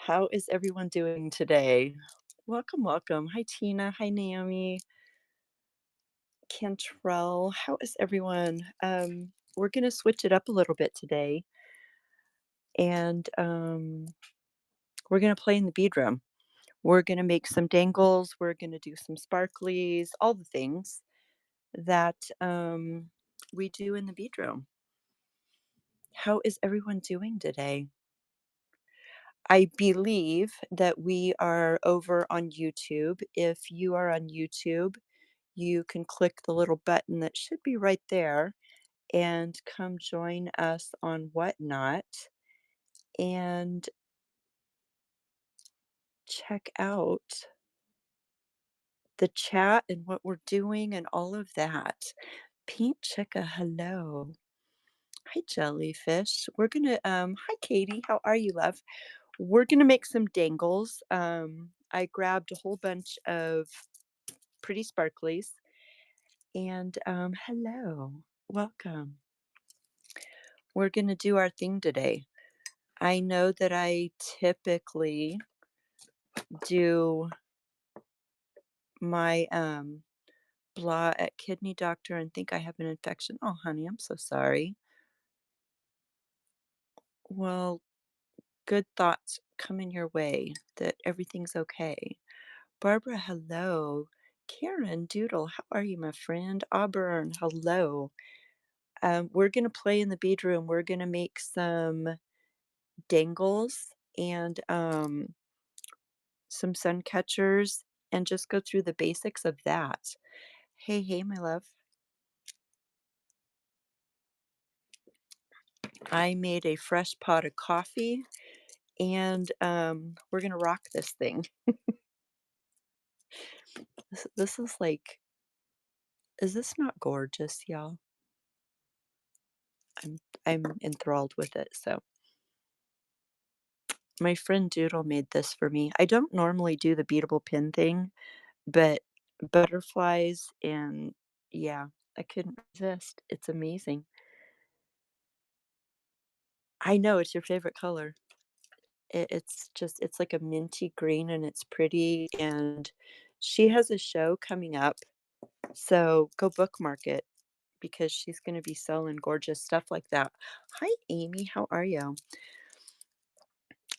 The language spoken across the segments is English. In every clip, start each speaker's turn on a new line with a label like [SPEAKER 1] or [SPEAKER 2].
[SPEAKER 1] How is everyone doing today? Welcome, welcome. Hi, Tina. Hi, Naomi. Cantrell. How is everyone? We're going to switch it up a little bit today, and we're going to play in the bead room. We're going to make some dangles. We're going to do some sparklies, all the things that we do in the bead room. How is everyone doing today? I believe that we are over on YouTube. If you are on YouTube, you can click the little button that should be right there and come join us on Whatnot and check out the chat and what we're doing and all of that. Pink Chicka, hello. Hi, Jellyfish. We're gonna hi Katie, how are you, love? We're gonna make some dangles. I grabbed a whole bunch of pretty sparklies and hello, welcome. We're gonna do our thing today. I know that I typically do my blah at kidney doctor and think I have an infection. Oh, honey, I'm so sorry. Well, good thoughts coming your way that everything's okay. Barbara, hello. Karen, Doodle, how are you, my friend? Auburn, hello. We're gonna play in the bead room. We're gonna make some dangles and some sun catchers and just go through the basics of that. Hey, hey, my love. I made a fresh pot of coffee and we're gonna rock this thing. This is like, is this not gorgeous, y'all? I'm enthralled with it. So my friend Doodle made this for me. I don't normally do the beadable pin thing, but butterflies and yeah, I couldn't resist. It's amazing. I know it's your favorite color. It's just it's like a minty green and it's pretty and she has a show coming up. So go bookmark it because she's going to be selling gorgeous stuff like that. Hi Amy, how are you?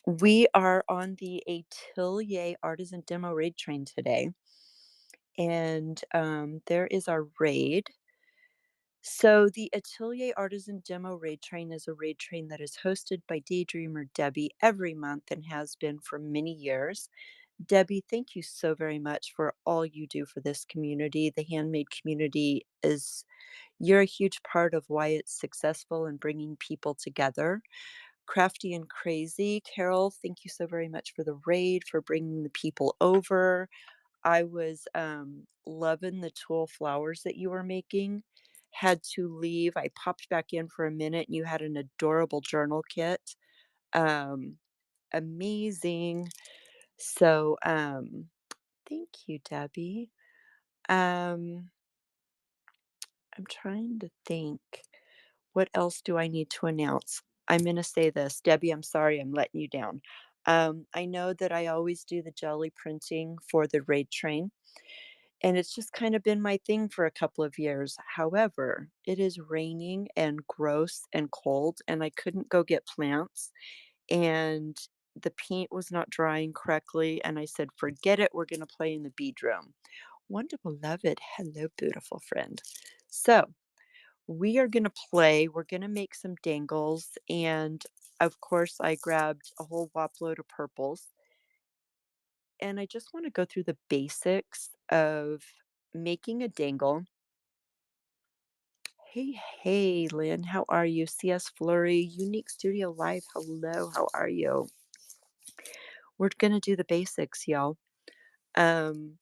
[SPEAKER 1] We are on the Atelier Artisan Demo Raid Train today. And there is our raid. So the Atelier Artisan Demo Raid Train is a raid train that is hosted by Daydreamer Debbie every month and has been for many years. Debbie, thank you so very much for all you do for this community. The handmade community is, you're a huge part of why it's successful in bringing people together. Crafty and Crazy, Carol, thank you so very much for the raid, for bringing the people over. I was loving the tulle flowers that you were making. Had to leave. I popped back in for a minute and you had an adorable journal kit. Um, amazing. So, thank you, Debbie. Um, I'm trying to think. What else do I need to announce? I'm going to say this. Debbie, I'm sorry I'm letting you down. I know that I always do the jelly printing for the raid train. And it's just kind of been my thing for a couple of years. However, it is raining and gross and cold, and I couldn't go get plants, and the paint was not drying correctly. And I said, forget it, we're going to play in the bead room. Wonderful, beloved. Hello, beautiful friend. So, we are going to play, we're going to make some dangles, and of course, I grabbed a whole whop load of purples and I just want to go through the basics of making a dangle. Hey, hey, Lynn, how are you? CS Flurry, Unique Studio Live, hello, how are you? We're gonna do the basics, y'all. Um,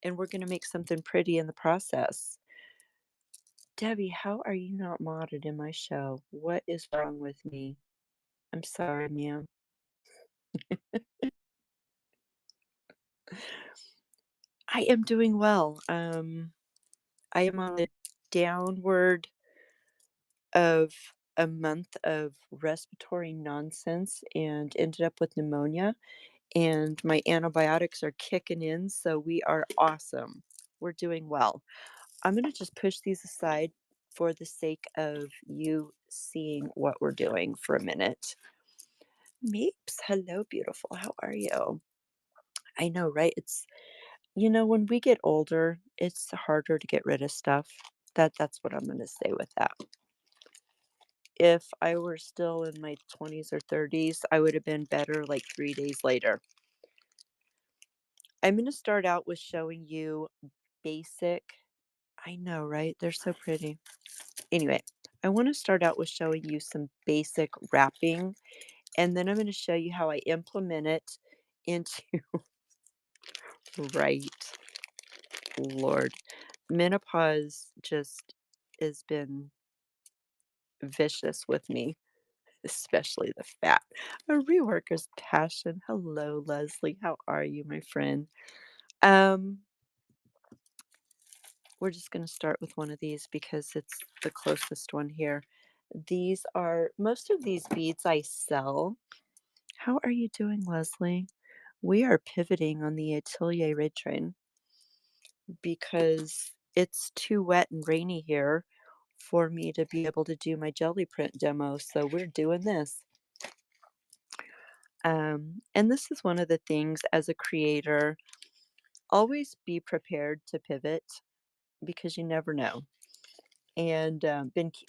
[SPEAKER 1] and we're gonna make something pretty in the process. Debbie, how are you not modded in my show? What is wrong with me? I'm sorry, ma'am. I am doing well. I am on the downward of a month of respiratory nonsense and ended up with pneumonia, and my antibiotics are kicking in, so we are awesome. We're doing well. I'm gonna just push these aside for the sake of you seeing what we're doing for a minute. Meeps, hello, beautiful. How are you? I know, right? When we get older, it's harder to get rid of stuff. That's what I'm gonna say with that. If I were still in my 20s or 30s, I would have been better like 3 days later. I'm gonna start out with showing you basic. I know, right? They're so pretty. Anyway, I want to start out with showing you some basic wrapping, and then I'm going to show you how I implement it into right, Lord. Menopause just has been vicious with me, especially the fat. A reworker's passion. Hello, Leslie. How are you, my friend? Um, we're just going to start with one of these because it's the closest one here. These are most of these beads I sell. How are you doing, Leslie? We are pivoting on the Atelier raid train because it's too wet and rainy here for me to be able to do my jelly print demo. So we're doing this. And this is one of the things as a creator, always be prepared to pivot because you never know. And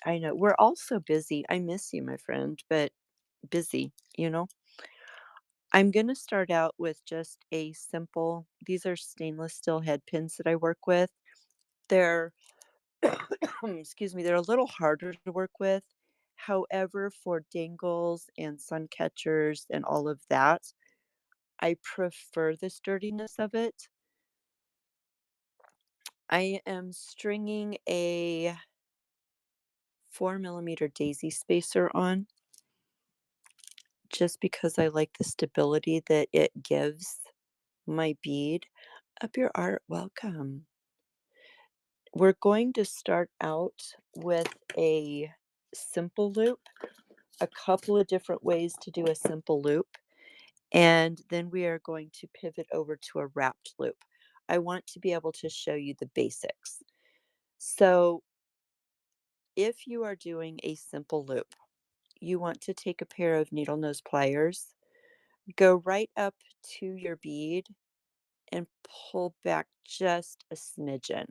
[SPEAKER 1] I know we're all so busy. I miss you, my friend, but busy. I'm going to start out with just a simple, these are stainless steel head pins that I work with. They're, excuse me, they're a little harder to work with. However, for dangles and sun catchers and all of that, I prefer the sturdiness of it. I am stringing a 4 millimeter daisy spacer on just because I like the stability that it gives my bead. Up your art, welcome. We're going to start out with a simple loop, a couple of different ways to do a simple loop, and then we are going to pivot over to a wrapped loop. I want to be able to show you the basics. So if you are doing a simple loop, you want to take a pair of needle nose pliers, go right up to your bead and pull back just a smidgen.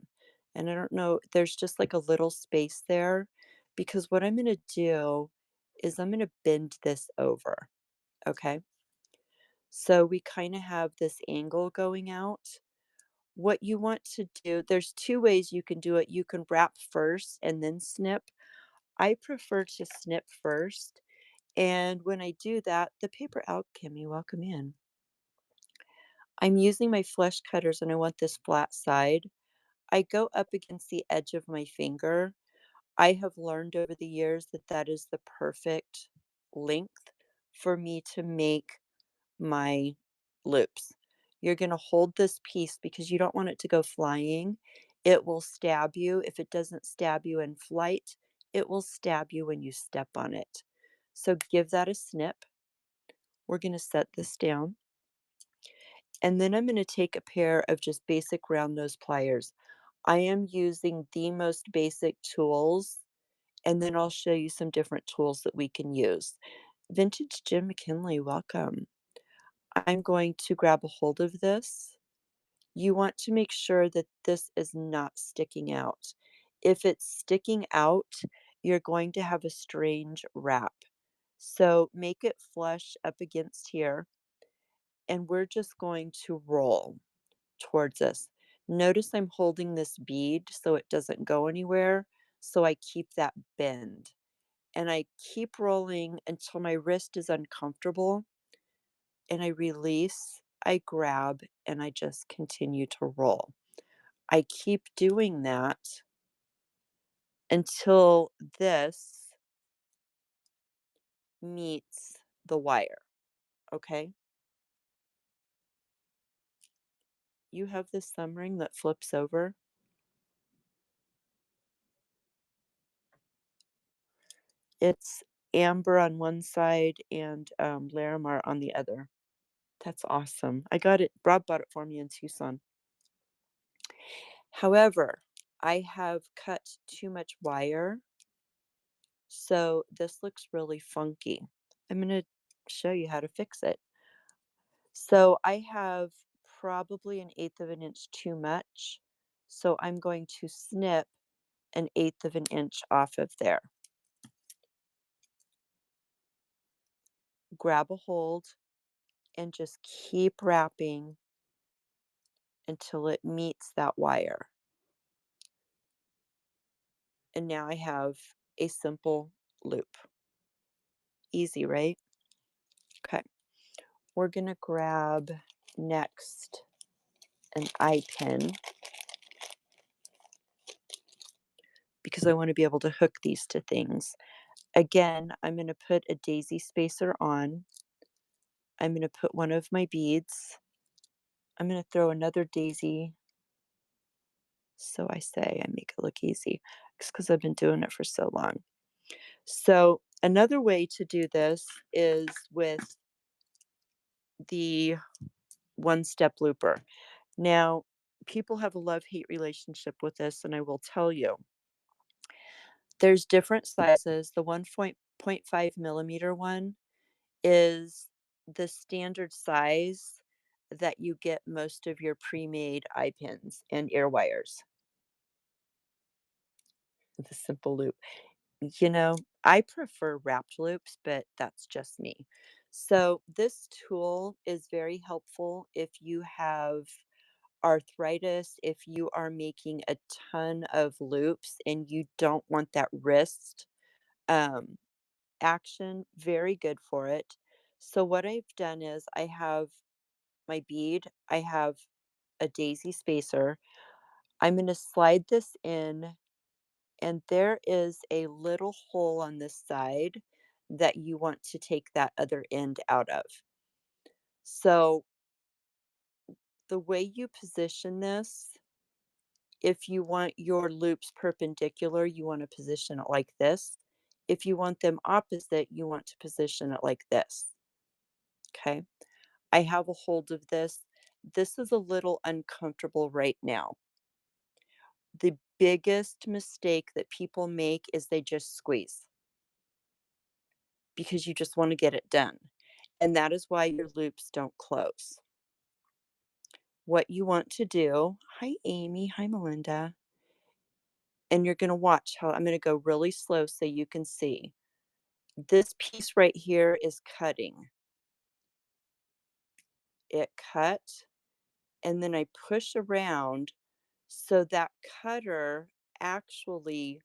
[SPEAKER 1] And I don't know, there's just like a little space there because what I'm going to do is I'm going to bend this over. Okay. So we kind of have this angle going out. What you want to do, there's two ways you can do it. You can wrap first and then snip. I prefer to snip first. And when I do that, the paper alchemy, welcome in. I'm using my flesh cutters and I want this flat side. I go up against the edge of my finger. I have learned over the years that that is the perfect length for me to make my loops. You're going to hold this piece because you don't want it to go flying. It will stab you. If it doesn't stab you in flight, it will stab you when you step on it. So give that a snip. We're going to set this down. And then I'm going to take a pair of just basic round nose pliers. I am using the most basic tools, and then I'll show you some different tools that we can use. Vintage Jim McKinley, welcome. I'm going to grab a hold of this. You want to make sure that this is not sticking out. If it's sticking out, you're going to have a strange wrap. So make it flush up against here, and we're just going to roll towards us. Notice I'm holding this bead so it doesn't go anywhere, so I keep that bend. And I keep rolling until my wrist is uncomfortable and I release, I grab, and I just continue to roll. I keep doing that until this meets the wire. Okay? You have this thumb ring that flips over. It's amber on one side and, Larimar on the other. That's awesome. I got it Rob bought it for me in Tucson. However, I have cut too much wire, so this looks really funky. I'm gonna show you how to fix it. So I have probably an eighth of an inch too much, so I'm going to snip an eighth of an inch off of there. Grab a hold and just keep wrapping until it meets that wire. And now I have a simple loop. Easy, right? Okay. We're going to grab next an eye pin because I want to be able to hook these to things. Again, I'm going to put a daisy spacer on. I'm going to put one of my beads. I'm going to throw another daisy. So I say I make it look easy. It's because I've been doing it for so long. So another way to do this is with the one-step looper. Now, people have a love-hate relationship with this, and I will tell you. There's different sizes. The 1.5 millimeter one is the standard size that you get most of your pre-made eye pins and ear wires. The simple loop. You know, I prefer wrapped loops, but that's just me. So this tool is very helpful if you have arthritis, if you are making a ton of loops and you don't want that wrist um, action, very good for it. So what I've done is I have my bead, I have a daisy spacer. I'm going to slide this in, and there is a little hole on this side that you want to take that other end out of. So the way you position this, if you want your loops perpendicular, you want to position it like this. If you want them opposite, you want to position it like this. Okay. I have a hold of this. This is a little uncomfortable right now. The biggest mistake that people make is they just squeeze because you just want to get it done. And that is why your loops don't close. What you want to do, hi Amy, hi Melinda, and you're going to watch how I'm going to go really slow so you can see. This piece right here is cutting. It cut, and then I push around so that cutter actually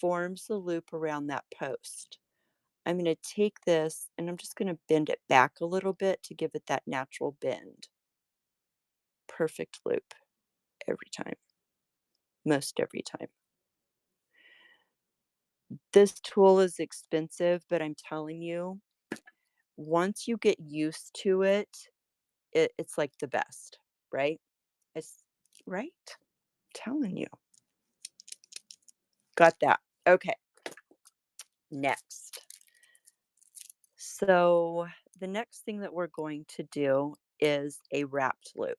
[SPEAKER 1] forms the loop around that post. I'm going to take this and I'm just going to bend it back a little bit to give it that natural bend. Perfect loop every time, most every time. This tool is expensive, but I'm telling you, once you get used to it, it's like the best, right? It's right. Telling you. Got that. Okay. Next. So the next thing that we're going to do is a wrapped loop.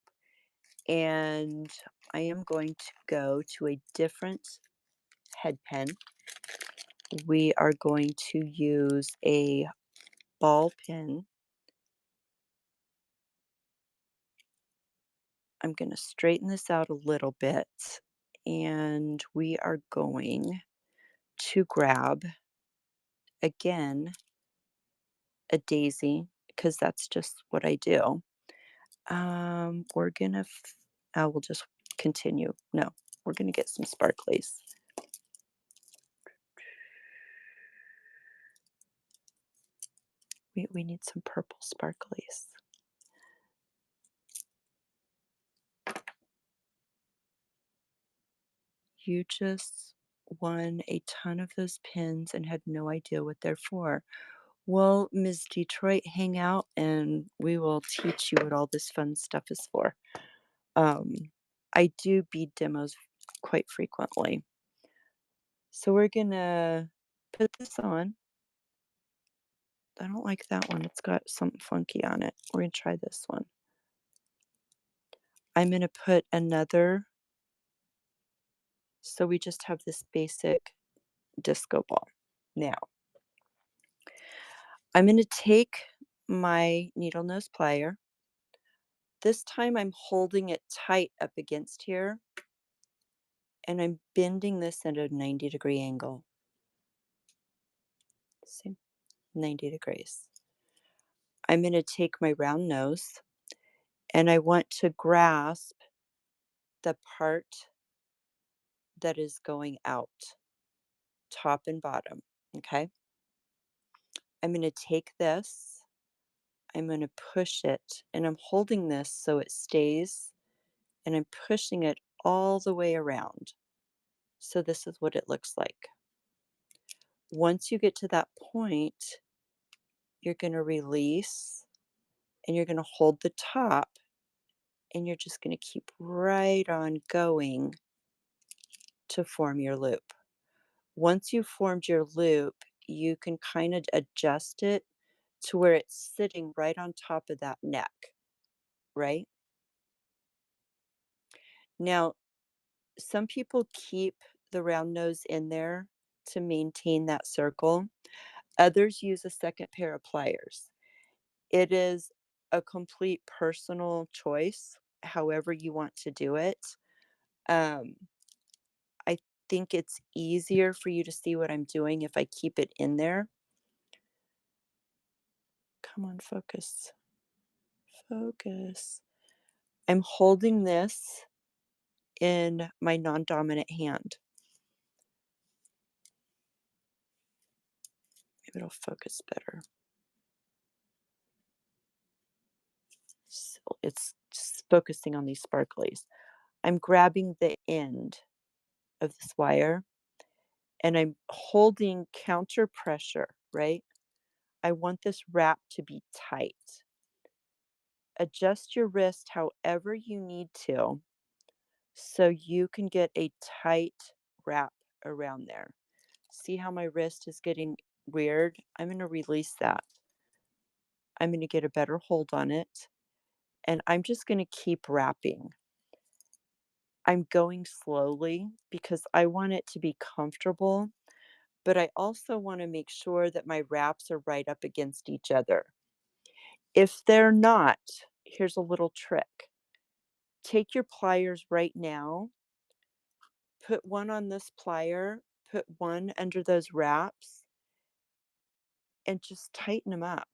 [SPEAKER 1] And I am going to go to a different head pen. We are going to use a ball pin. I'm going to straighten this out a little bit. And we are going to grab, again, a daisy, because that's just what I do. We're gonna, I will just continue. No, we're gonna get some sparklies. We need some purple sparklies. You just won a ton of those pins and had no idea what they're for. Well, Ms. Detroit, hang out and we will teach you what all this fun stuff is for. I do bead demos quite frequently. So we're gonna put this on. I don't like that one. It's got something funky on it. We're going to try this one. I'm going to put another, so we just have this basic disco ball. Now, I'm going to take my needle nose plier. This time I'm holding it tight up against here, and I'm bending this at a 90-degree angle. See? 90 degrees. I'm going to take my round nose, and I want to grasp the part that is going out, top and bottom, okay? I'm going to take this, I'm going to push it, and I'm holding this so it stays, and I'm pushing it all the way around. So this is what it looks like. Once you get to that point, you're going to release, and you're going to hold the top, and you're just going to keep right on going to form your loop. Once you've formed your loop, you can kind of adjust it to where it's sitting right on top of that neck, right? Now, some people keep the round nose in there to maintain that circle. Others use a second pair of pliers. It is a complete personal choice, however you want to do it. Um, I think it's easier for you to see what I'm doing if I keep it in there. Come on, focus. Focus. I'm holding this in my non-dominant hand. Maybe it'll focus better. So it's just focusing on these sparklies. I'm grabbing the end of this wire, and I'm holding counter pressure, right? I want this wrap to be tight. Adjust your wrist however you need to so you can get a tight wrap around there. See how my wrist is getting weird? I'm going to release that. I'm going to get a better hold on it, and I'm just going to keep wrapping. I'm going slowly because I want it to be comfortable, but I also want to make sure that my wraps are right up against each other. If they're not, here's a little trick. Take your pliers right now, put one on this plier, put one under those wraps, and just tighten them up.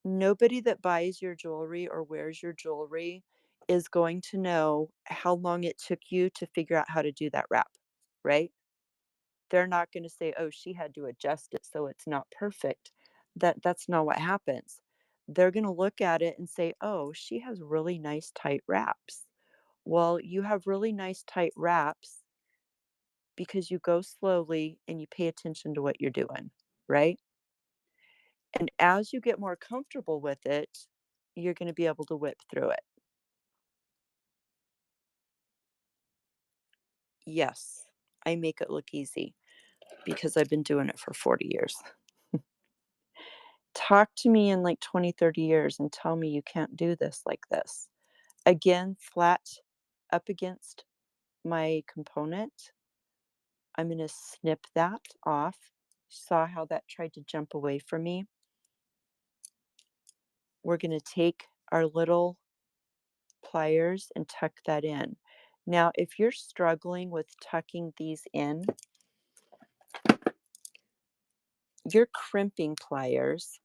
[SPEAKER 1] Nobody that buys your jewelry or wears your jewelry is going to know how long it took you to figure out how to do that wrap, right? They're not going to say, "Oh, she had to adjust it so it's not perfect." That's not what happens. They're going to look at it and say, "Oh, she has really nice tight wraps." Well, you have really nice tight wraps because you go slowly and you pay attention to what you're doing, right? And as you get more comfortable with it, you're going to be able to whip through it. Yes, I make it look easy because I've been doing it for 40 years. Talk to me in like 20, 30 years and tell me you can't do this like this. Again, flat up against my component. I'm going to snip that off. Saw how that tried to jump away from me. We're going to take our little pliers and tuck that in. Now, if you're struggling with tucking these in, your crimping pliers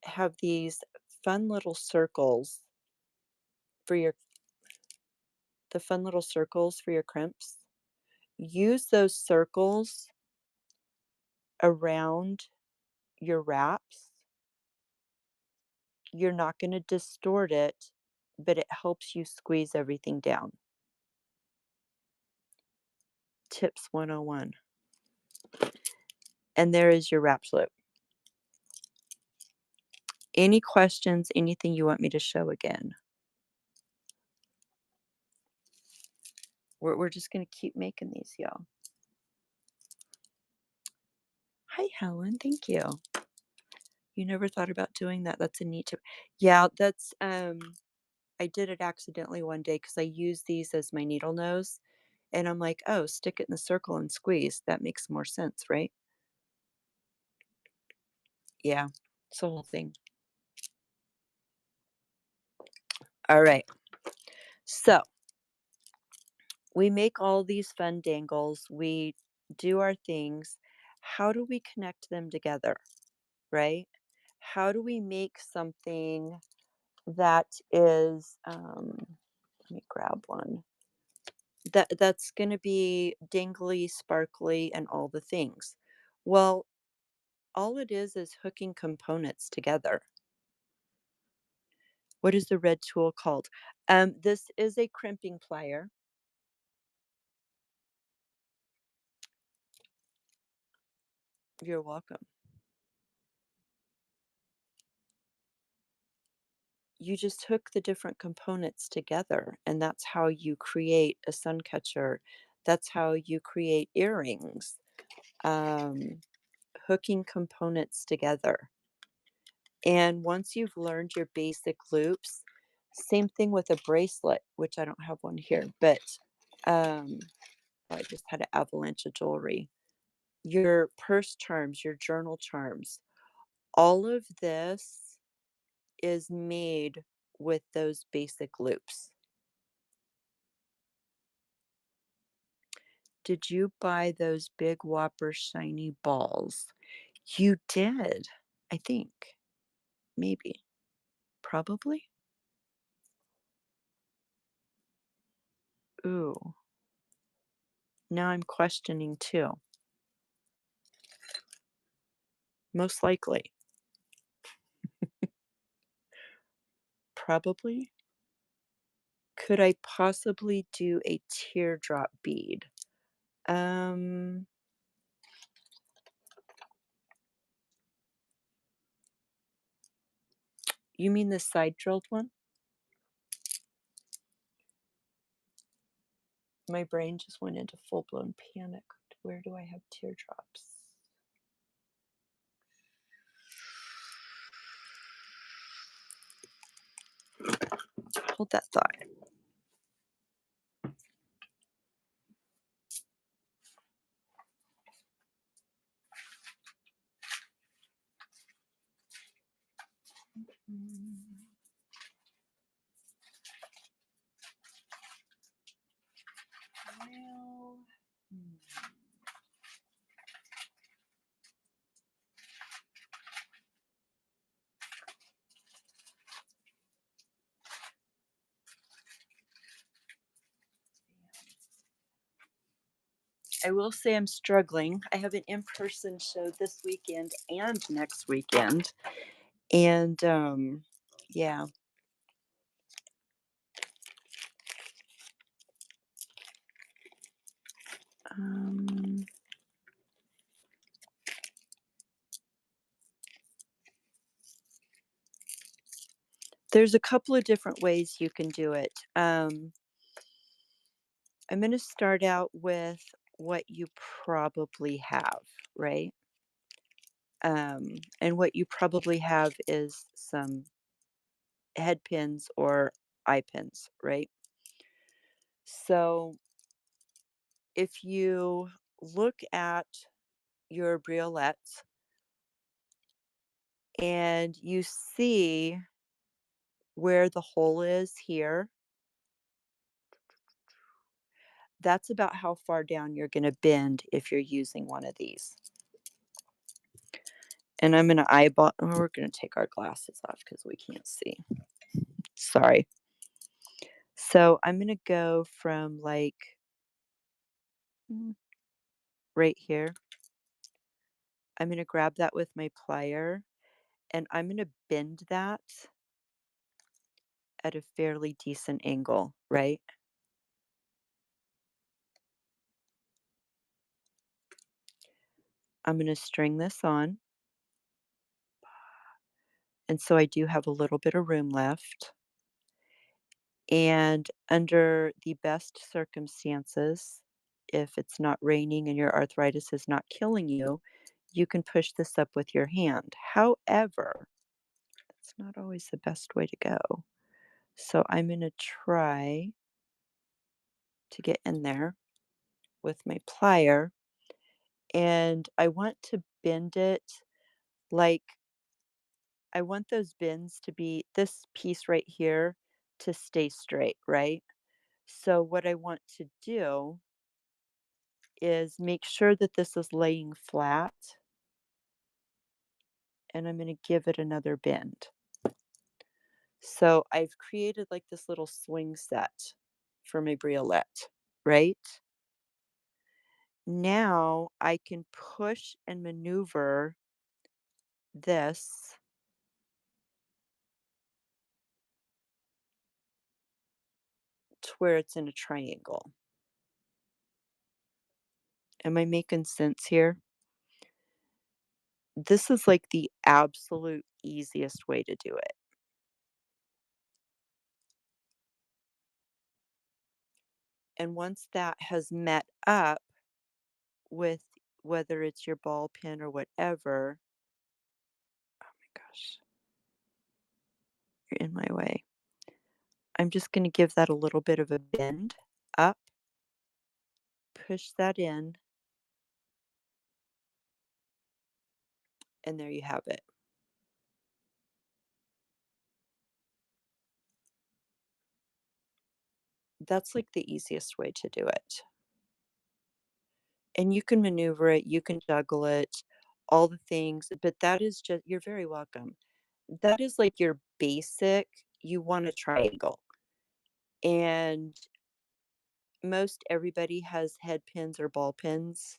[SPEAKER 1] have these fun little circles for your crimps. Use those circles around your wraps. You're not going to distort it, but it helps you squeeze everything down. Tips 101. And there is your wrap loop. Any questions, anything you want me to show again? We're just going to keep making these, y'all. Hi, Helen. Thank you. You never thought about doing that. That's a neat tip. Yeah, that's I did it accidentally one day because I use these as my needle nose and I'm like, oh, stick it in the circle and squeeze. That makes more sense, right? Yeah. It's the whole thing. All right. So we make all these fun dangles. We do our things. How do we connect them together? Right? How do we make something that is let me grab one that's going to be dingly, sparkly, and all the things? Well, all it is hooking components together. What is the red tool called? This is a crimping plier. You're welcome. You just hook the different components together, and that's how you create a sun catcher. That's how you create earrings. Um, Hooking components together. And once you've learned your basic loops, same thing with a bracelet, which I don't have one here, but um, I just had an avalanche of jewelry. Your purse charms, your journal charms, all of this is made with those basic loops. Did you buy those big whopper shiny balls? You did, I think. Maybe. Probably. Ooh. Now I'm questioning too. Most likely. Probably. Could I possibly do a teardrop bead? Um, you mean the side drilled one? My brain just went into full blown panic. Where do I have teardrops? Hold that thought. Well, I will say I'm struggling. I have an in-person show this weekend and next weekend. And yeah. Um, there's a couple of different ways you can do it. I'm going to start out with what you probably have, right? And what you probably have is some head pins or eye pins, right? So if you look at your briolette and you see where the hole is here, that's about how far down you're going to bend if you're using one of these. And I'm going to eyeball, oh, we're going to take our glasses off because we can't see. Sorry. So I'm going to go from like right here. I'm going to grab that with my plier and I'm going to bend that at a fairly decent angle, right? I'm going to string this on. And so I do have a little bit of room left. And under the best circumstances, if it's not raining and your arthritis is not killing you, you can push this up with your hand. However, that's not always the best way to go. So I'm going to try to get in there with my plier, and I want to bend it like I want those bends to be this piece right here to stay straight, right? So what I want to do is make sure that this is laying flat, and I'm going to give it another bend. So I've created like this little swing set for my briolette, right? Now I can push and maneuver this to where it's in a triangle. Am I making sense here? This is like the absolute easiest way to do it. And once that has met up with whether it's your ball pin or whatever, oh my gosh, you're in my way. I'm just going to give that a little bit of a bend up, push that in, and there you have it. That's like the easiest way to do it. And you can maneuver it, you can juggle it, all the things, but that is just, you're very welcome. That is like your basic, you want a triangle. And most everybody has head pins or ball pins.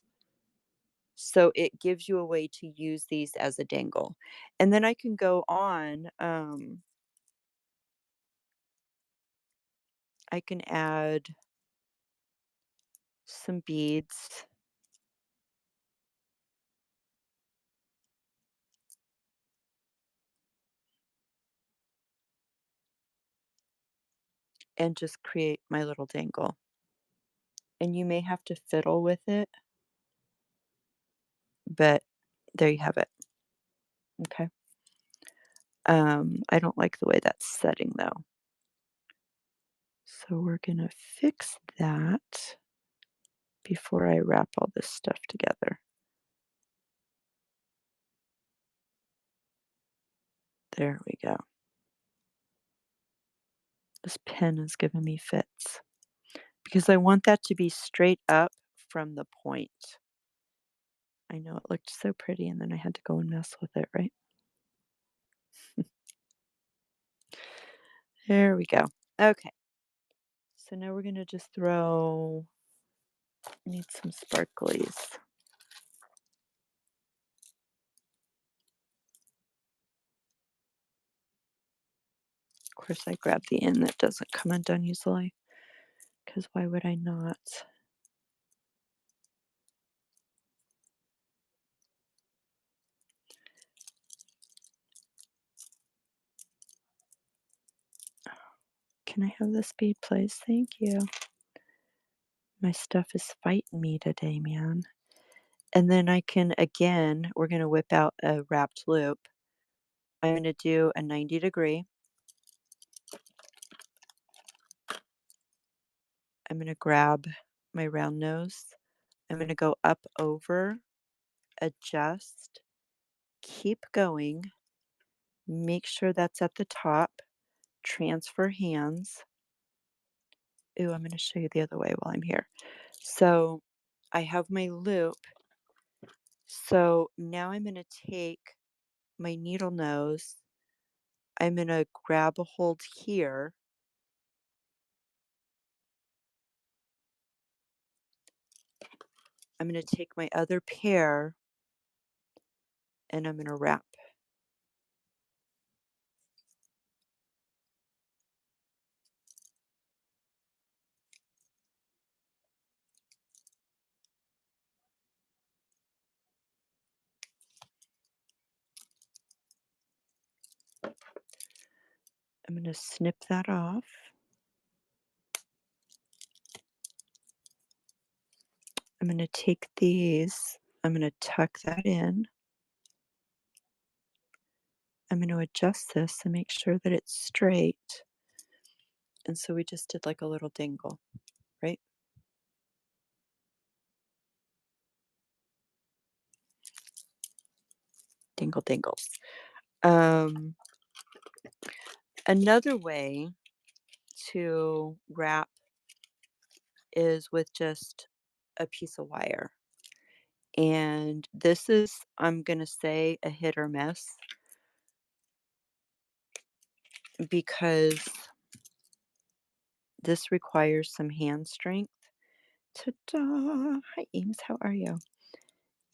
[SPEAKER 1] So it gives you a way to use these as a dangle. And then I can go on, I can add some beads and just create my little dangle. And you may have to fiddle with it, but there you have it. Okay. I don't like the way that's setting though. So we're gonna fix that before I wrap all this stuff together. There we go. This pen is giving me fits because I want that to be straight up from the point. I know it looked so pretty and then I had to go and mess with it, right? There we go. Okay. So now we're gonna just throw, need some sparklies. Of course, I grab the end that doesn't come undone easily, because why would I not? Can I have this bead, please? Thank you. My stuff is fighting me today, man. And then I can, again, we're going to whip out a wrapped loop. I'm going to do a 90-degree. I'm going to grab my round nose. I'm going to go up over, adjust, keep going, make sure that's at the top, transfer hands. Ooh, I'm going to show you the other way while I'm here. So I have my loop. So now I'm going to take my needle nose. I'm going to grab a hold here. I'm going to take my other pair and I'm going to wrap. I'm going to snip that off. I'm going to take these I'm going to tuck that in. I'm going to adjust this and make sure that it's straight. And so we just did like a little dingle, right? Dingle dingles. Um, Another way to wrap is with just a piece of wire. And this is, I'm going to say, a hit or miss because this requires some hand strength. Ta-da! Hi, Ames. How are you?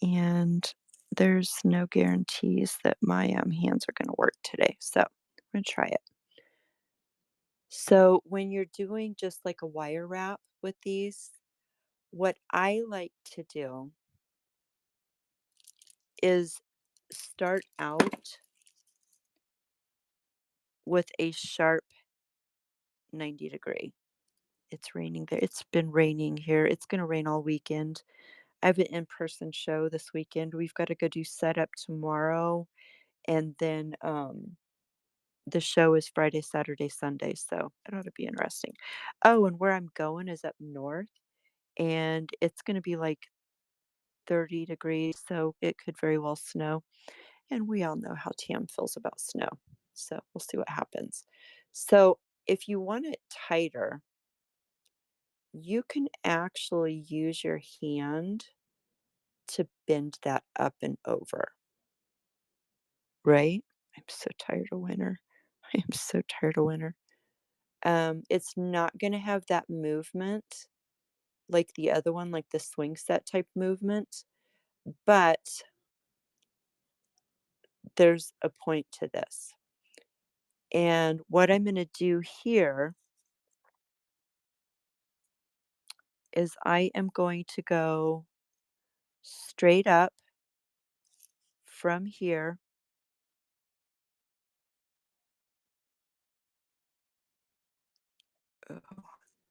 [SPEAKER 1] And there's no guarantees that my hands are going to work today. So I'm going to try it. So when you're doing just like a wire wrap with these, what I like to do is start out with a sharp 90-degree. It's raining there. It's been raining here. It's going to rain all weekend. I have an in-person show this weekend. We've got to go do setup tomorrow, and then the show is Friday, Saturday, Sunday, so it ought to be interesting. Oh, and where I'm going is up north, and it's going to be like 30 degrees, so it could very well snow. And we all know how Tam feels about snow. So we'll see what happens. So if you want it tighter, you can actually use your hand to bend that up and over, right? I'm so tired of winter. I am so tired of winter. It's not going to have that movement like the other one, like the swing set type movement, but there's a point to this. And what I'm going to do here is I am going to go straight up from here. Oh,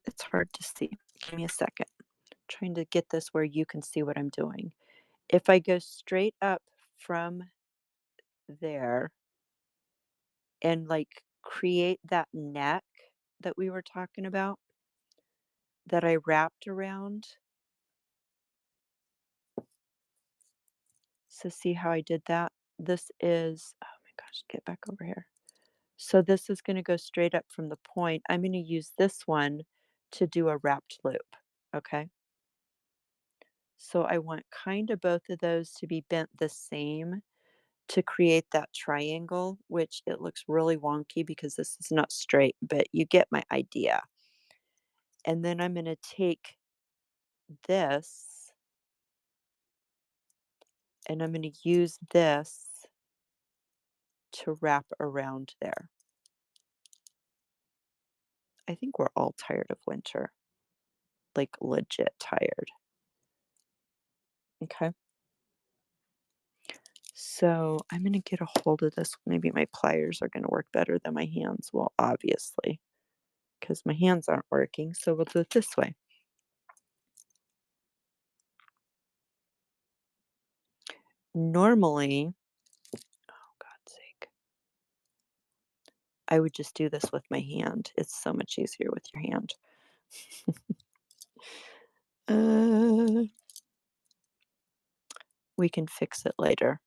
[SPEAKER 1] it's hard to see. Give me a second. I'm trying to get this where you can see what I'm doing. If I go straight up from there and like create that neck that we were talking about that I wrapped around. So see how I did that? This is, oh my gosh, get back over here. So this is going to go straight up from the point. I'm going to use this one to do a wrapped loop. Okay. So I want kind of both of those to be bent the same to create that triangle, which it looks really wonky because this is not straight, but you get my idea. And then I'm going to take this and I'm going to use this to wrap around there. I think we're all tired of winter, like legit tired. Okay. So I'm going to get a hold of this. Maybe my pliers are going to work better than my hands. Well, obviously, because my hands aren't working. So we'll do it this way. Normally, oh God's sake, I would just do this with my hand. It's so much easier with your hand. uh, we can fix it later.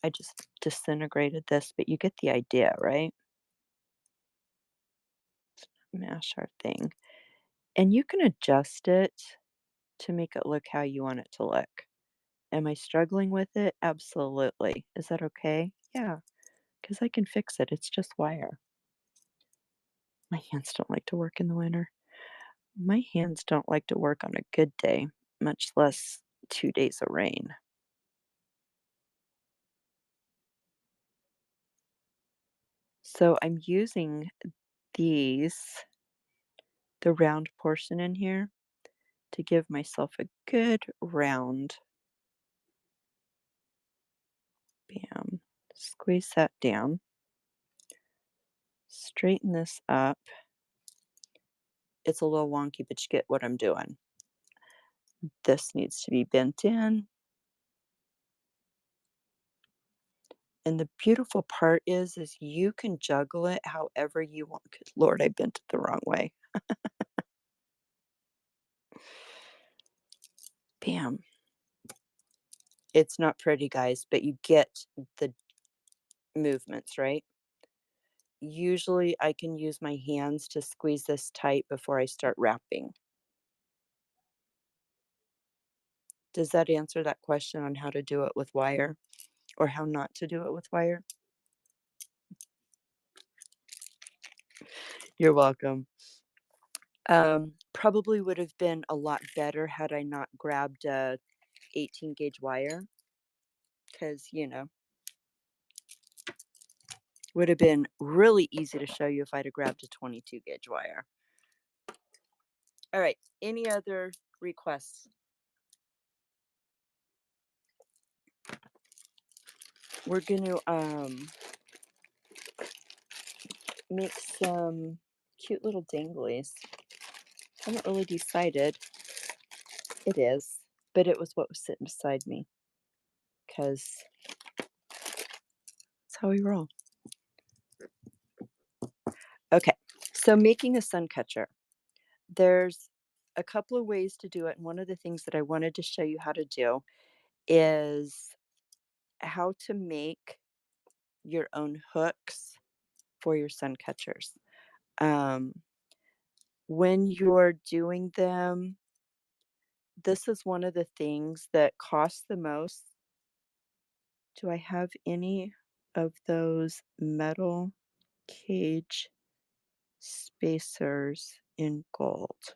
[SPEAKER 1] I just disintegrated this, but you get the idea, right? Mash our thing. And you can adjust it to make it look how you want it to look. Am I struggling with it? Absolutely. Is that okay? Yeah, because I can fix it. It's just wire. My hands don't like to work in the winter. My hands don't like to work on a good day, much less 2 days of rain. So I'm using these, the round portion in here, to give myself a good round. Bam. Squeeze that down. Straighten this up. It's a little wonky, but you get what I'm doing. This needs to be bent in. And the beautiful part is you can juggle it however you want. Good Lord, I bent it the wrong way. Bam. It's not pretty, guys, but you get the movements, right? Usually I can use my hands to squeeze this tight before I start wrapping. Does that answer that question on how to do it with wire or how not to do it with wire? You're welcome. Probably would have been a lot better had I not grabbed a 18 gauge wire because, would have been really easy to show you if I'd have grabbed a 22 gauge wire. All right. Any other requests? We're going to make some cute little danglies. Haven't really decided. It is, but it was what was sitting beside me because that's how we roll. Okay, so making a sun catcher. There's a couple of ways to do it. And one of the things that I wanted to show you how to do is how to make your own hooks for your sun catchers. Um, when you're doing them, this is one of the things that costs the most. Do I have any of those metal cage spacers in gold?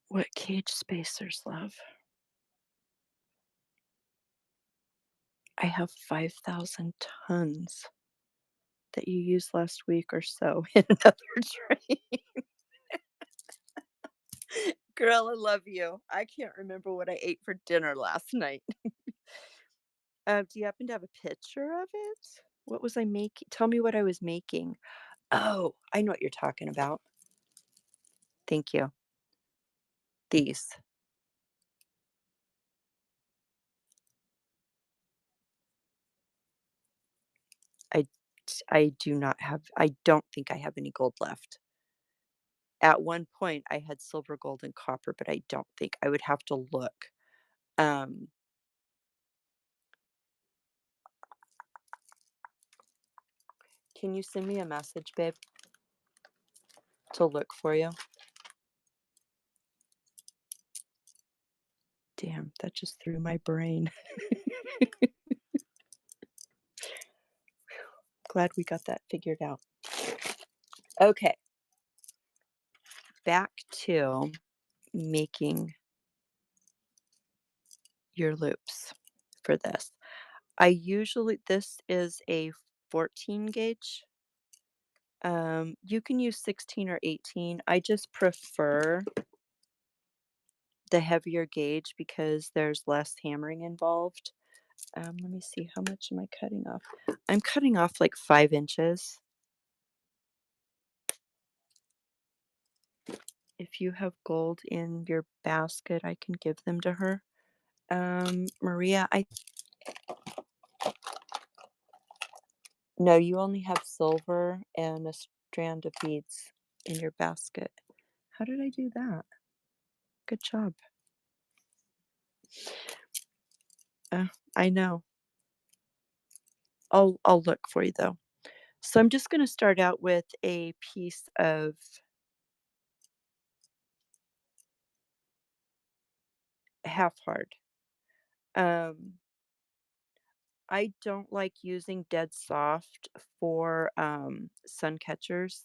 [SPEAKER 1] What cage spacers, love? I have 5,000 tons that you used last week or so in another train. Girl, I love you. I can't remember what I ate for dinner last night. Do you happen to have a picture of it? What was I making? Tell me what I was making. Oh, I know what you're talking about. Thank you. These. I I do not have I don't think I have any gold left. At one point, I had silver, gold, and copper, but I don't think I would have to look. Um, can you send me a message, babe, to look for you? Damn, that just threw my brain. Glad we got that figured out. Okay, back to making your loops for this. This is a 14 gauge. You can use 16 or 18. I just prefer the heavier gauge because there's less hammering involved. Let me see, how much am I cutting off? I'm cutting off like 5 inches. If you have gold in your basket, I can give them to her. Maria, no, you only have silver and a strand of beads in your basket. How did I do that? Good job. I know. I'll look for you though. So I'm just going to start out with a piece of half hard. Um, I don't like using dead soft for sun catchers,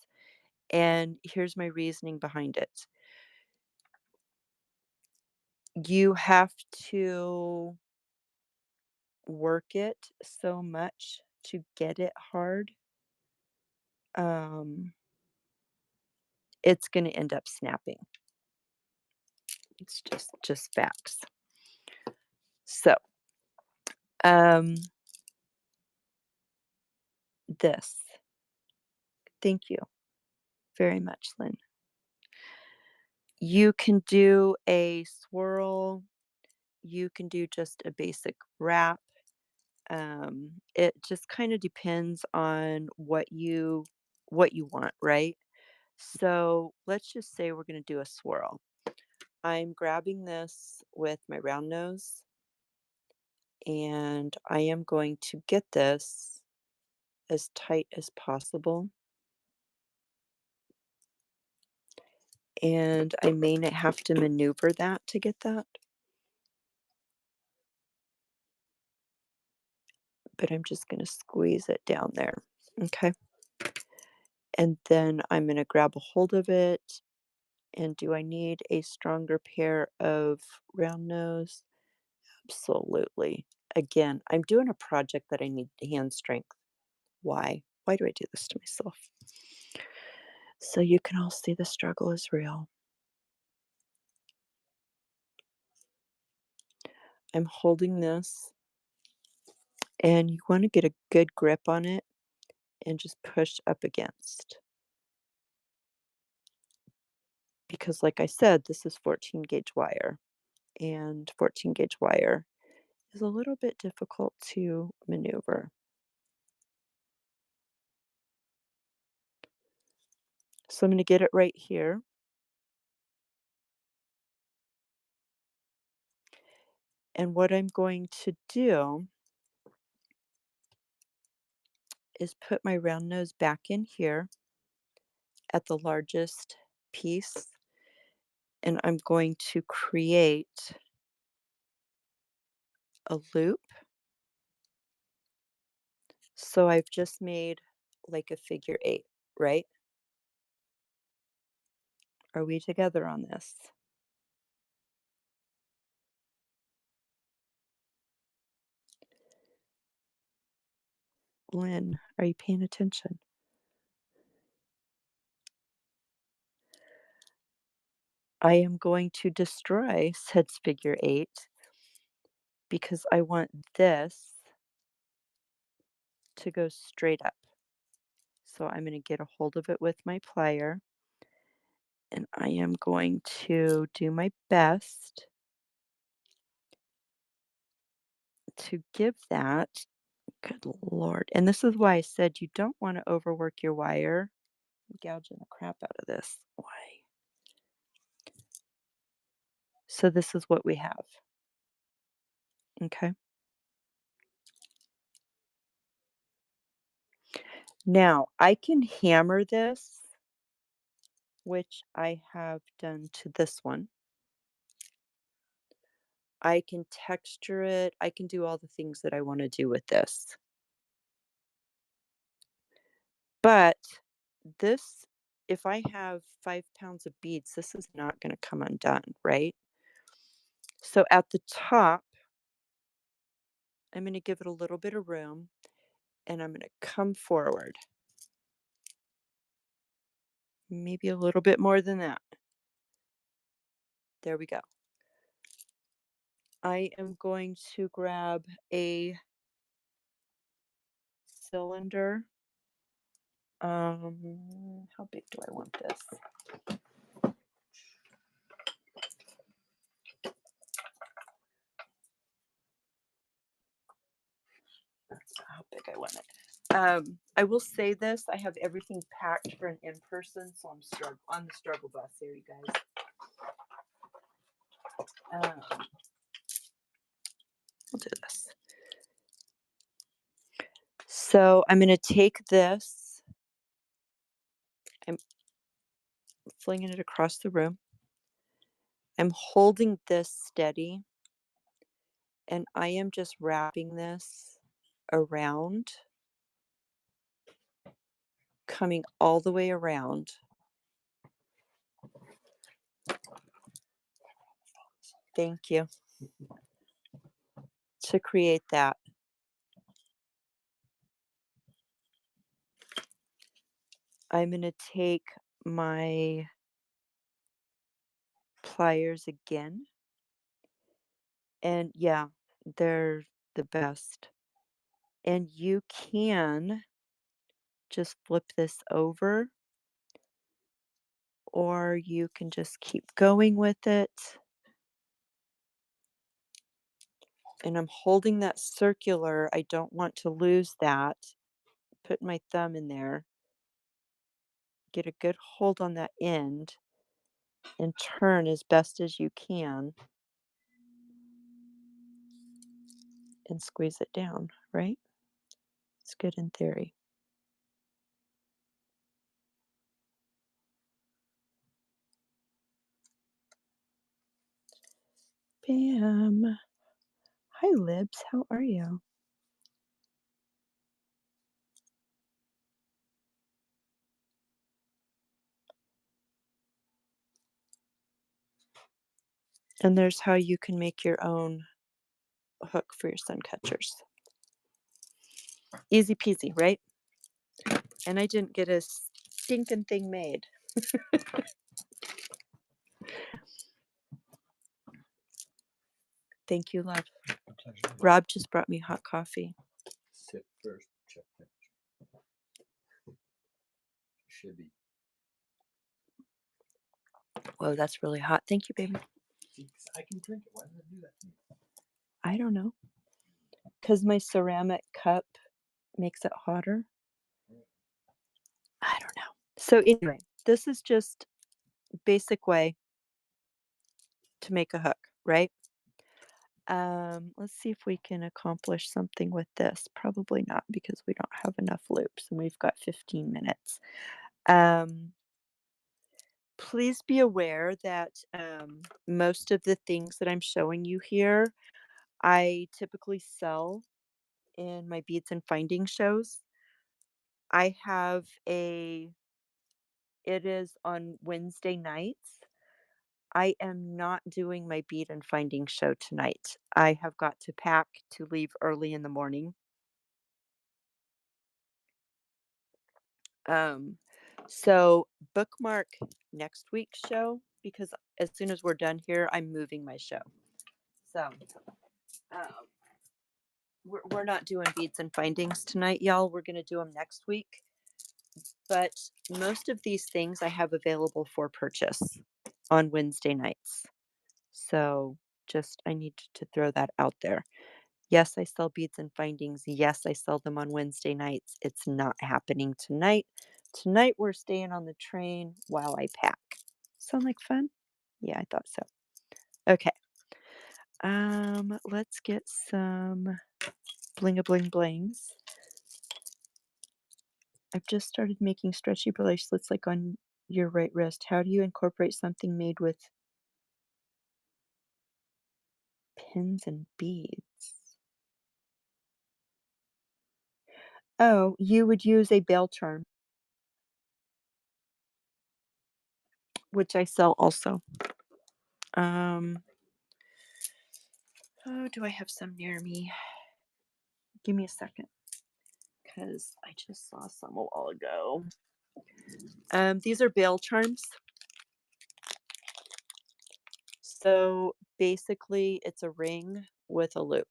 [SPEAKER 1] and here's my reasoning behind it. You have to work it so much to get it hard. Um, it's going to end up snapping. It's just facts. So, um, this. Thank you very much, Lynn. You can do a swirl. You can do just a basic wrap. It just kind of depends on what you want, right? So let's just say we're going to do a swirl. I'm grabbing this with my round nose and I am going to get this as tight as possible. And I may not have to maneuver that to get that, but I'm just going to squeeze it down there. Okay. And then I'm going to grab a hold of it. And do I need a stronger pair of round nose? Absolutely. Again, I'm doing a project that I need hand strength. Why? Why do I do this to myself? So you can all see the struggle is real. I'm holding this, and you want to get a good grip on it and just push up against. Because, like I said, this is 14 gauge wire, and 14 gauge wire is a little bit difficult to maneuver. So I'm going to get it right here. And what I'm going to do is put my round nose back in here at the largest piece, and I'm going to create a loop. So I've just made like a figure 8, right? Are we together on this? Lynn, are you paying attention? I am going to destroy said figure 8 because I want this to go straight up. So I'm going to get a hold of it with my plier, and I am going to do my best to give that. Good Lord. And this is why I said you don't want to overwork your wire. I'm gouging the crap out of this. Why? So this is what we have. Okay. Now I can hammer this, which I have done to this one. I can texture it. I can do all the things that I want to do with this. But this, if I have 5 pounds of beads, this is not going to come undone, right? So at the top, I'm going to give it a little bit of room and I'm going to come forward. Maybe a little bit more than that. There we go. I am going to grab a cylinder. How big do I want this? That's not how big I want it. I will say this: I have everything packed for an in-person, so I'm on the struggle bus here, you guys. We'll do this. So I'm going to take this. I'm flinging it across the room. I'm holding this steady, and I am just wrapping this around, coming all the way around. Thank you. To create that. I'm going to take my pliers again. And yeah, they're the best. And you can just flip this over, or you can just keep going with it. And I'm holding that circular. I don't want to lose that. Put my thumb in there, get a good hold on that end, and turn as best as you can and squeeze it down, right? It's good in theory. Bam. Hi, Libs. How are you? And there's how you can make your own hook for your sun catchers. Easy peasy, right? And I didn't get a stinking thing made. Thank you, love. Rob just brought me hot coffee.
[SPEAKER 2] Sit first, check temperature. Should be.
[SPEAKER 1] Whoa, that's really hot. Thank you, baby.
[SPEAKER 2] I can drink it. Why did I do that to me?
[SPEAKER 1] I don't know. Because my ceramic cup makes it hotter. I don't know. So anyway, this is just basic way to make a hook, right? Let's see if we can accomplish something with this. Probably not because we don't have enough loops and we've got 15 minutes. Please be aware that most of the things that I'm showing you here, I typically sell in my beads and finding shows. I have it is on Wednesday nights. I am not doing my bead and finding show tonight. I have got to pack to leave early in the morning. So bookmark next week's show because as soon as we're done here, I'm moving my show. So we're not doing beads and findings tonight, y'all. We're going to do them next week. But most of these things I have available for purchase on Wednesday nights. So just I need to throw that out there. Yes, I sell beads and findings. Yes, I sell them on Wednesday nights. It's not happening tonight. Tonight we're staying on the train while I pack. Sound like fun? Yeah, I thought so. Okay. Let's get some bling a bling blings. I've just started making stretchy bracelets like on your right wrist. How do you incorporate something made with pins and beads? Oh, you would use a bell charm, which I sell also. Oh, do I have some near me? Give me a second, because I just saw some a while ago. These are bell charms. So basically, it's a ring with a loop.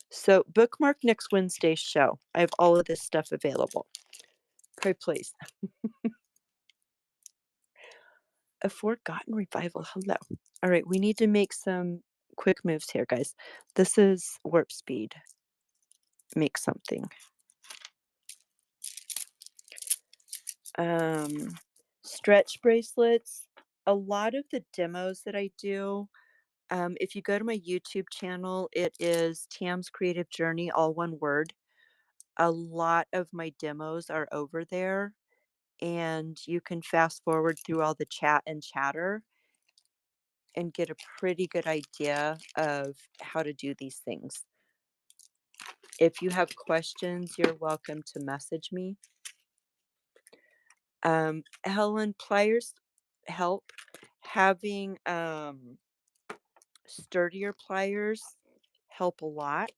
[SPEAKER 1] So bookmark next Wednesday's show. I have all of this stuff available. Pray please. A forgotten revival. Hello. All right, we need to make some quick moves here, guys. This is warp speed. Make something. Stretch bracelets. A lot of the demos that I do, if you go to my YouTube channel, it is Tam's Creative Journey, all one word. A lot of my demos are over there, and you can fast forward through all the chat and chatter and get a pretty good idea of how to do these things. If you have questions, you're welcome to message me. Helen, pliers help. Having sturdier pliers help a lot.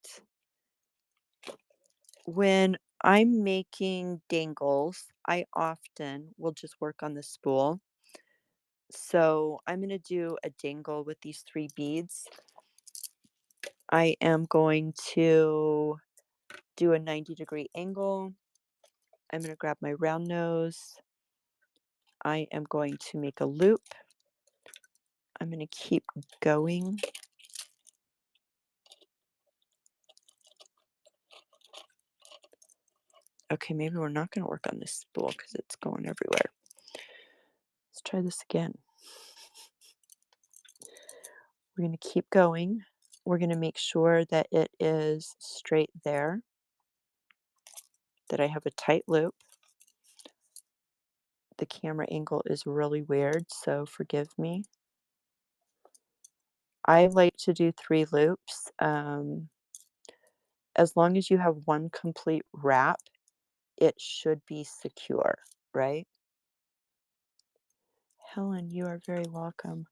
[SPEAKER 1] When I'm making dangles. I often will just work on the spool. So I'm going to do a dangle with these 3 beads. I am going to do a 90-degree angle. I'm going to grab my round nose. I am going to make a loop. I'm going to keep going. Okay, maybe we're not going to work on this spool because it's going everywhere. Let's try this again. We're going to keep going. We're going to make sure that it is straight there, that I have a tight loop. The camera angle is really weird, so forgive me. I like to do 3 loops. As long as you have one complete wrap, it should be secure, right? Helen, you are very welcome.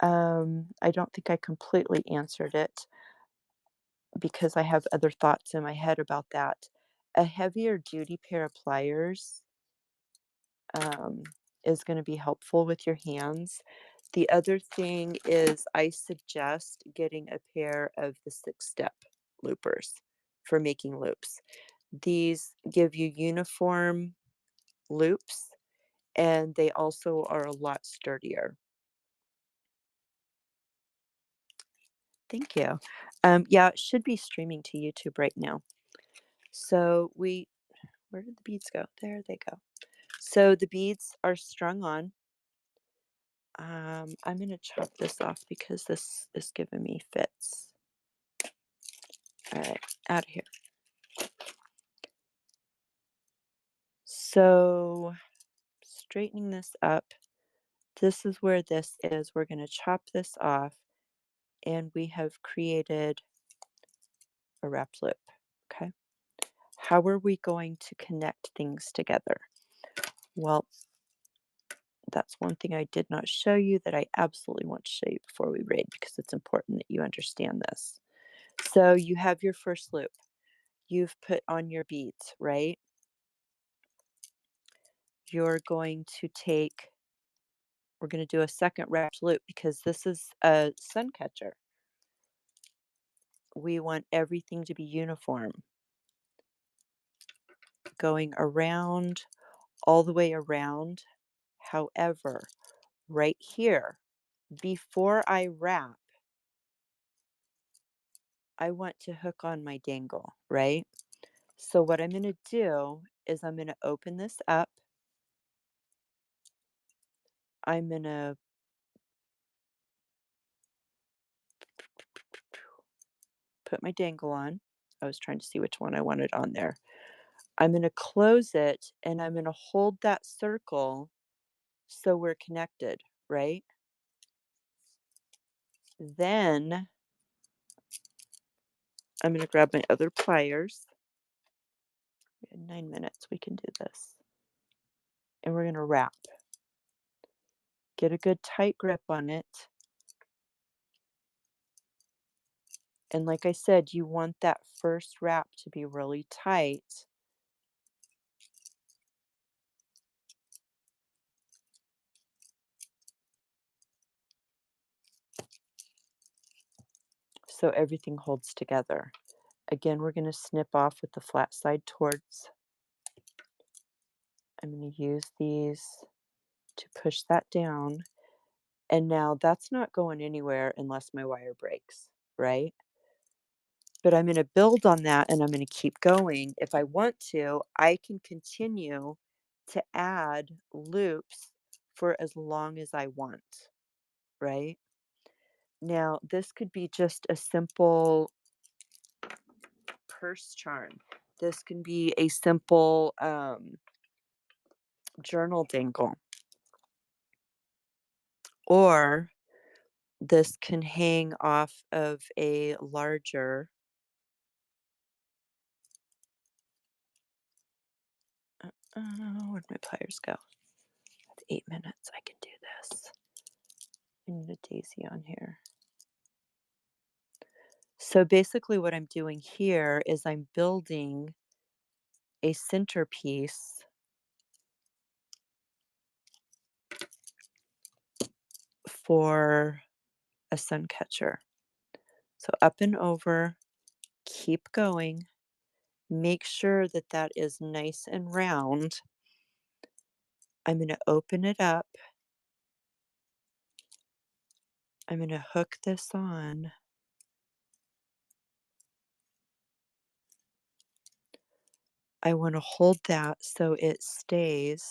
[SPEAKER 1] I don't think I completely answered it because I have other thoughts in my head about that. A heavier duty pair of pliers um, is going to be helpful with your hands. The other thing is I suggest getting a pair of the 6-step loopers for making loops. These give you uniform loops and they also are a lot sturdier. Thank you. Yeah, it should be streaming to YouTube right now. So where did the beads go? There they go. So the beads are strung on. I'm going to chop this off because this is giving me fits. All right, out of here. So straightening this up, this is where this is. We're going to chop this off and we have created a wrapped loop. Okay. How are we going to connect things together? Well, that's one thing I did not show you that I absolutely want to show you before we braid because it's important that you understand this. So you have your first loop. You've put on your beads, right? You're going to take, we're going to do a second wrapped loop because this is a sun catcher. We want everything to be uniform, going around, all the way around. However, right here, before I wrap, I want to hook on my dangle, right? So what I'm going to do is I'm going to open this up. I'm going to put my dangle on. I was trying to see which one I wanted on there. I'm going to close it and I'm going to hold that circle so we're connected, right? Then I'm going to grab my other pliers. We have 9 minutes. We can do this. And we're going to wrap. Get a good tight grip on it. And like I said, you want that first wrap to be really tight. So everything holds together. Again, we're going to snip off with the flat side towards. I'm going to use these to push that down. And now that's not going anywhere unless my wire breaks, right? But I'm going to build on that and I'm going to keep going. If I want to, I can continue to add loops for as long as I want, right? Now, this could be just a simple purse charm. This can be a simple journal dangle. Or this can hang off of a larger where'd my pliers go? That's 8 minutes. I can do this. I need a daisy on here. So basically what I'm doing here is I'm building a centerpiece for a sun catcher. So up and over, keep going. Make sure that that is nice and round. I'm going to open it up. I'm going to hook this on. I want to hold that so it stays.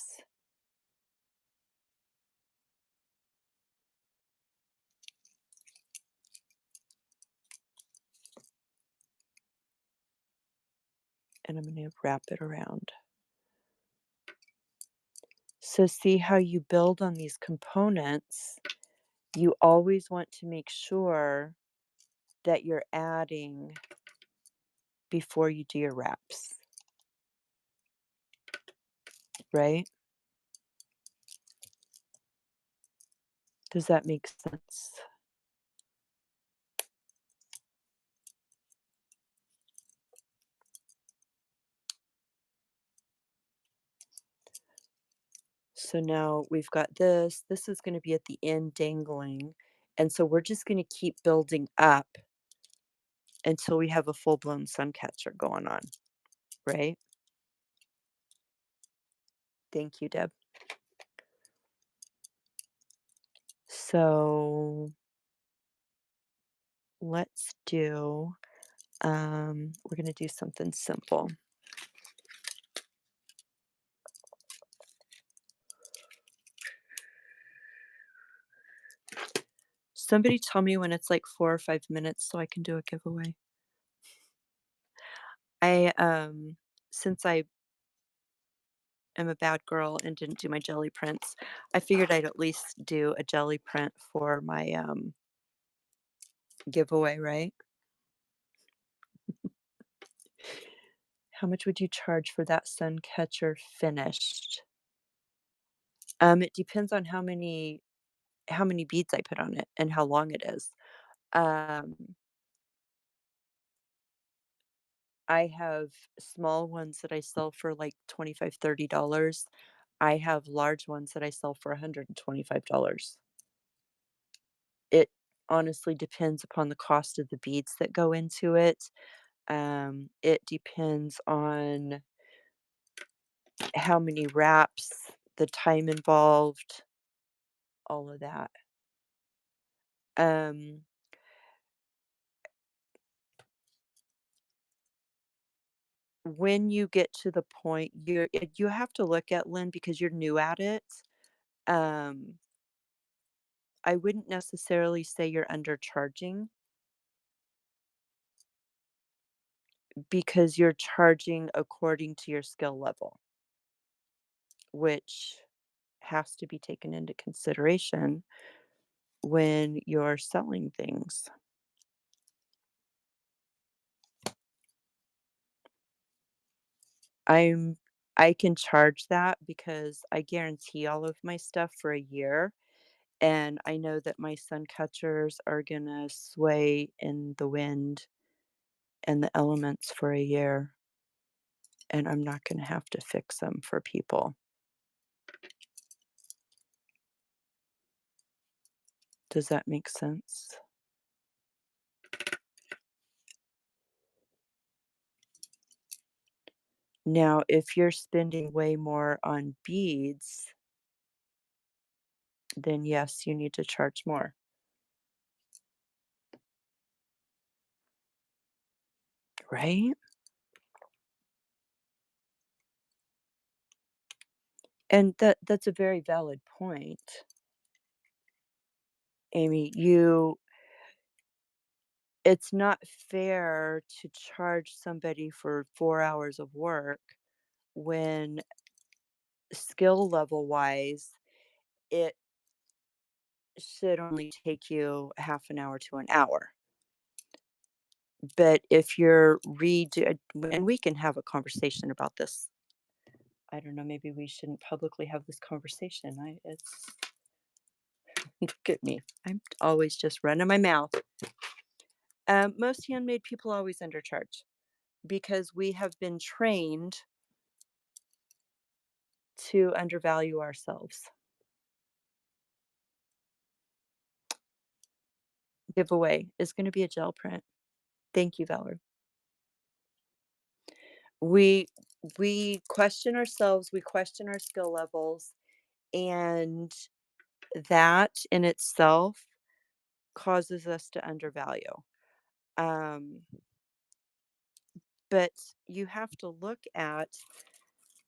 [SPEAKER 1] And I'm going to wrap it around. So see how you build on these components. You always want to make sure that you're adding before you do your wraps, right? Does that make sense? So now we've got this. This is going to be at the end dangling. And so we're just going to keep building up until we have a full-blown sun catcher going on, right? Thank you, Deb. So let's do, we're going to do something simple. Somebody tell me when it's like 4 or 5 minutes so I can do a giveaway. I, since I am a bad girl and didn't do my jelly prints, I figured I'd at least do a jelly print for my, giveaway, right? How much would you charge for that sun catcher finished? It depends on how many beads I put on it and how long it is. Um, I have small ones that I sell for like 25, $30. I have large ones that I sell for $125. It honestly depends upon the cost of the beads that go into it. It depends on how many wraps, the time involved, all of that. Um, when you get to the point you have to look at, Lynn, because you're new at it. Um, I wouldn't necessarily say you're undercharging because you're charging according to your skill level, which has to be taken into consideration when you're selling things. I'm I can charge that because I guarantee all of my stuff for a year, and I know that my sun catchers are gonna sway in the wind and the elements for a year, and I'm not gonna have to fix them for people. Does that make sense? Now, if you're spending way more on beads, then yes, you need to charge more, right? And that's a very valid point. Amy, it's not fair to charge somebody for 4 hours of work when skill level wise, it should only take you half an hour to an hour. But if you're redo and we can have a conversation about this. I don't know, maybe we shouldn't publicly have this conversation. It's look at me. I'm always just running my mouth. Most handmade people always undercharge because we have been trained to undervalue ourselves. Giveaway is gonna be a gel print. Thank you, Valerie. We we question ourselves, we question our skill levels, and that in itself causes us to undervalue. Um, but you have to look at,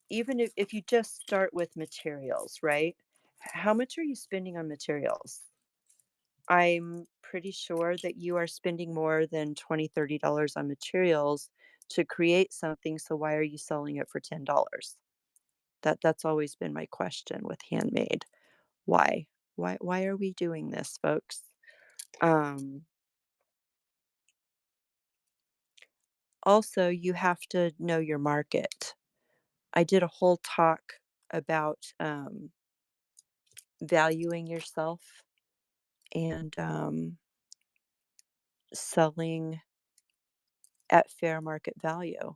[SPEAKER 1] even if you just start with materials, right? How much are you spending on materials? I'm pretty sure that you are spending more than 20, $30 on materials to create something, so why are you selling it for $10? That's always been my question with handmade. Why? Why are we doing this, folks? Um, Also, you have to know your market. I did a whole talk about valuing yourself and selling at fair market value.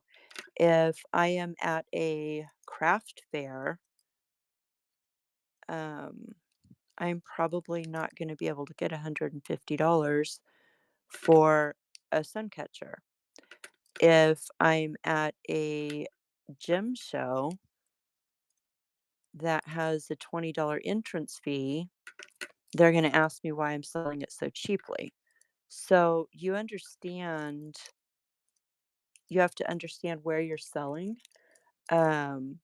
[SPEAKER 1] If I am at a craft fair, um, I'm probably not going to be able to get $150 for a sun catcher. If I'm at a gem show that has a $20 entrance fee, they're going to ask me why I'm selling it so cheaply. So you have to understand where you're selling. Um,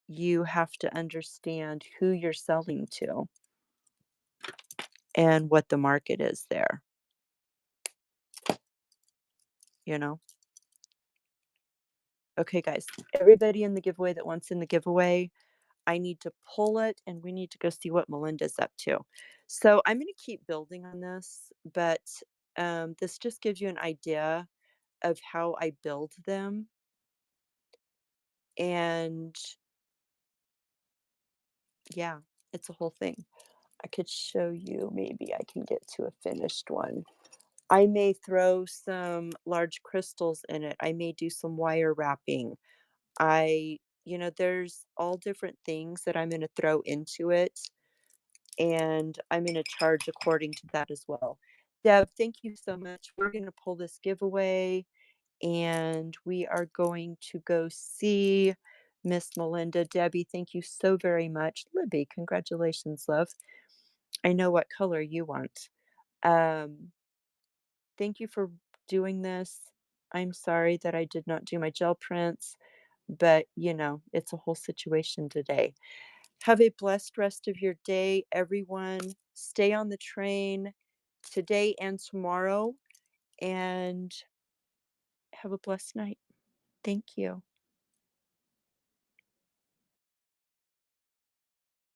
[SPEAKER 1] you have to understand who you're selling to and what the market is there, you know? Okay, guys, everybody in the giveaway that wants in the giveaway, I need to pull it and we need to go see what Melinda's up to. So I'm going to keep building on this, but this just gives you an idea of how I build them. And yeah, it's a whole thing. I could show you, maybe I can get to a finished one. I may throw some large crystals in it. I may do some wire wrapping. There's all different things that I'm going to throw into it, and I'm going to charge according to that as well. Deb, thank you so much. We're going to pull this giveaway and we are going to go see Miss Melinda. Debbie, thank you so very much. Libby, congratulations, love. I know what color you want. Um, Thank you for doing this. I'm sorry that I did not do my gel prints, but it's a whole situation today. Have a blessed rest of your day, everyone. Stay on the train today and tomorrow, and have a blessed night. Thank you.